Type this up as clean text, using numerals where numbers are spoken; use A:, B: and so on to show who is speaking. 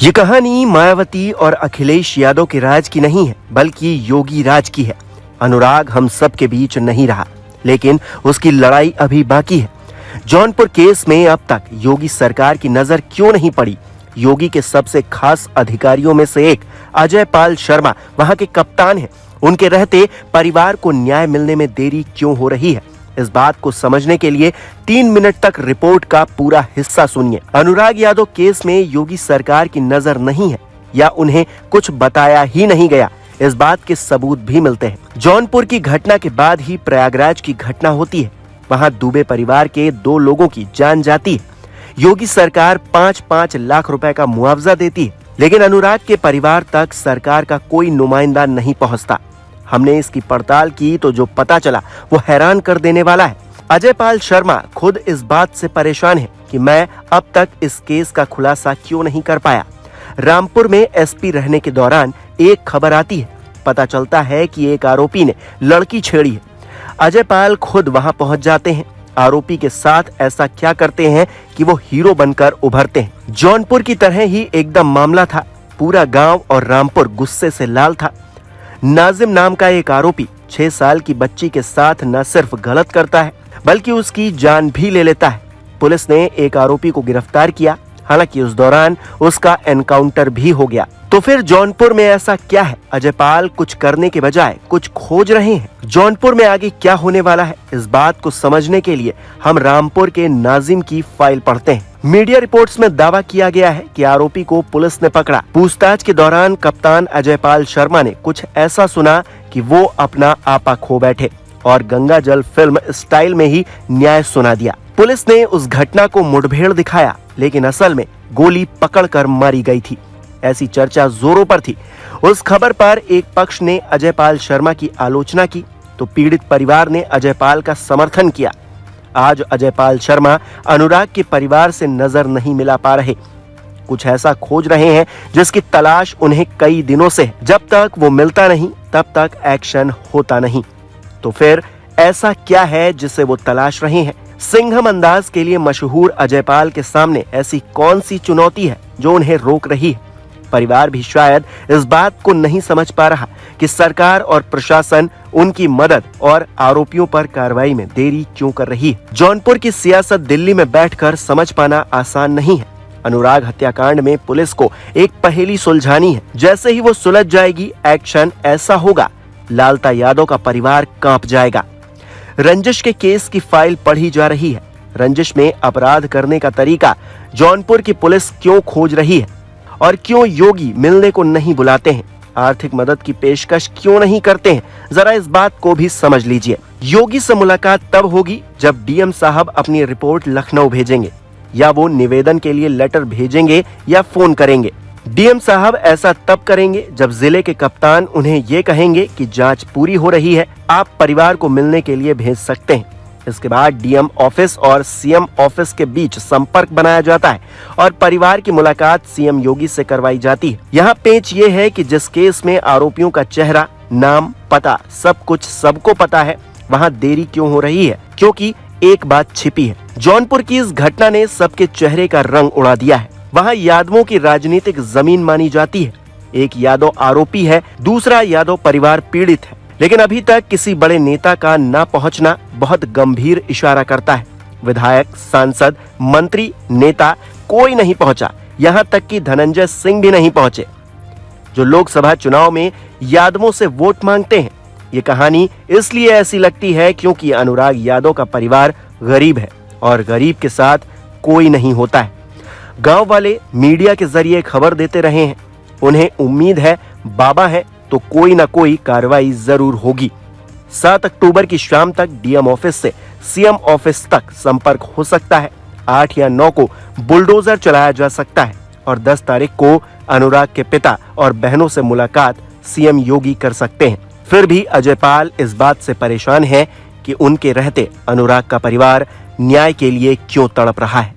A: ये कहानी मायावती और अखिलेश यादव के राज की नहीं है, बल्कि योगी राज की है। अनुराग हम सब के बीच नहीं रहा, लेकिन उसकी लड़ाई अभी बाकी है। जौनपुर केस में अब तक योगी सरकार की नजर क्यों नहीं पड़ी? योगी के सबसे खास अधिकारियों में से एक अजय पाल शर्मा वहां के कप्तान हैं। उनके रहते परिवार को न्याय मिलने में देरी क्यों हो रही है? इस बात को समझने के लिए 3 मिनट तक रिपोर्ट का पूरा हिस्सा सुनिए। अनुराग यादव केस में योगी सरकार की नजर नहीं है या उन्हें कुछ बताया ही नहीं गया, इस बात के सबूत भी मिलते हैं। जौनपुर की घटना के बाद ही प्रयागराज की घटना होती है। वहां दुबे परिवार के 2 लोगों की जान जाती है। योगी सरकार 5-5 लाख रुपए का मुआवजा देती है, लेकिन अनुराग के परिवार तक सरकार का कोई नुमाइंदा नहीं पहुंचता। हमने इसकी पड़ताल की तो जो पता चला वो हैरान कर देने वाला है। अजय पाल शर्मा खुद इस बात से परेशान है कि मैं अब तक इस केस का खुलासा क्यों नहीं कर पाया। रामपुर में एसपी रहने के दौरान एक खबर आती है। पता चलता है कि एक आरोपी ने लड़की छेड़ी है। अजय पाल खुद वहां पहुंच जाते हैं। आरोपी के साथ ऐसा क्या करते हैं कि वो हीरो बनकर उभरते हैं। जौनपुर की तरह ही एकदम मामला था। पूरा गांव और रामपुर गुस्से से लाल था। नाजिम नाम का एक आरोपी 6 साल की बच्ची के साथ न सिर्फ गलत करता है, बल्कि उसकी जान भी ले लेता है। पुलिस ने एक आरोपी को गिरफ्तार किया, हालांकि उस दौरान उसका एनकाउंटर भी हो गया। तो फिर जौनपुर में ऐसा क्या है? अजय पाल कुछ करने के बजाय कुछ खोज रहे हैं। जौनपुर में आगे क्या होने वाला है, इस बात को समझने के लिए हम रामपुर के नाजिम की फाइल पढ़ते हैं। मीडिया रिपोर्ट्स में दावा किया गया है कि आरोपी को पुलिस ने पकड़ा। पूछताछ के दौरान कप्तान अजय पाल शर्मा ने कुछ ऐसा सुना कि वो अपना आपा खो बैठे और गंगा जल फिल्म स्टाइल में ही न्याय सुना दिया। पुलिस ने उस घटना को मुठभेड़ दिखाया, लेकिन असल में गोली पकड़कर मारी गई थी, ऐसी चर्चा जोरों पर थी। उस खबर पर एक पक्ष ने अजय पाल शर्मा की आलोचना की तो पीड़ित परिवार ने अजय पाल का समर्थन किया। आज अजय पाल शर्मा अनुराग के परिवार से नजर नहीं मिला पा रहे। कुछ ऐसा खोज रहे हैं जिसकी तलाश उन्हें कई दिनों से है। जब तक वो मिलता नहीं, तब तक एक्शन होता नहीं। तो फिर ऐसा क्या है जिसे वो तलाश रहे हैं? सिंघम अंदाज के लिए मशहूर अजय पाल के सामने ऐसी कौन सी चुनौती है जो उन्हें रोक रही है? परिवार भी शायद इस बात को नहीं समझ पा रहा कि सरकार और प्रशासन उनकी मदद और आरोपियों पर कार्रवाई में देरी क्यों कर रही है। जौनपुर की सियासत दिल्ली में बैठकर समझ पाना आसान नहीं है। अनुराग हत्याकांड में पुलिस को एक पहेली सुलझानी है। जैसे ही वो सुलझ जाएगी, एक्शन ऐसा होगा, लालता यादव का परिवार कांप जाएगा। रंजिश के केस की फाइल पढ़ी जा रही है। रंजिश में अपराध करने का तरीका जौनपुर की पुलिस क्यों खोज रही है और क्यों योगी मिलने को नहीं बुलाते हैं? आर्थिक मदद की पेशकश क्यों नहीं करते हैं? जरा इस बात को भी समझ लीजिए। योगी से मुलाकात तब होगी जब डीएम साहब अपनी रिपोर्ट लखनऊ भेजेंगे, या वो निवेदन के लिए लेटर भेजेंगे या फोन करेंगे। डीएम साहब ऐसा तब करेंगे जब जिले के कप्तान उन्हें ये कहेंगे कि जांच पूरी हो रही है, आप परिवार को मिलने के लिए भेज सकते हैं। इसके बाद डीएम ऑफिस और सीएम ऑफिस के बीच संपर्क बनाया जाता है और परिवार की मुलाकात सीएम योगी से करवाई जाती है। यहाँ पेच ये है कि जिस केस में आरोपियों का चेहरा, नाम, पता सब कुछ सबको पता है, वहाँ देरी क्यों हो रही है? क्योंकि एक बात छिपी है। जौनपुर की इस घटना ने सबके चेहरे का रंग उड़ा दिया है। वहाँ यादवों की राजनीतिक जमीन मानी जाती है। एक यादव आरोपी है, दूसरा यादव परिवार पीड़ित है, लेकिन अभी तक किसी बड़े नेता का न पहुंचना बहुत गंभीर इशारा करता है। विधायक, सांसद, मंत्री, नेता कोई नहीं पहुंचा। यहाँ तक कि धनंजय सिंह भी नहीं पहुंचे, जो लोकसभा चुनाव में यादवों से वोट मांगते हैं। ये कहानी इसलिए ऐसी लगती है क्योंकि अनुराग यादव का परिवार गरीब है और गरीब के साथ कोई नहीं होता है। गांव वाले मीडिया के जरिए खबर देते रहे हैं। उन्हें उम्मीद है बाबा है तो कोई ना कोई कार्रवाई जरूर होगी। 7 अक्टूबर की शाम तक डीएम ऑफिस से सीएम ऑफिस तक संपर्क हो सकता है। 8 या 9 को बुलडोजर चलाया जा सकता है और 10 तारीख को अनुराग के पिता और बहनों से मुलाकात सीएम योगी कर सकते हैं। फिर भी अजय पाल इस बात से परेशान है कि उनके रहते अनुराग का परिवार न्याय के लिए क्यों तड़प रहा है।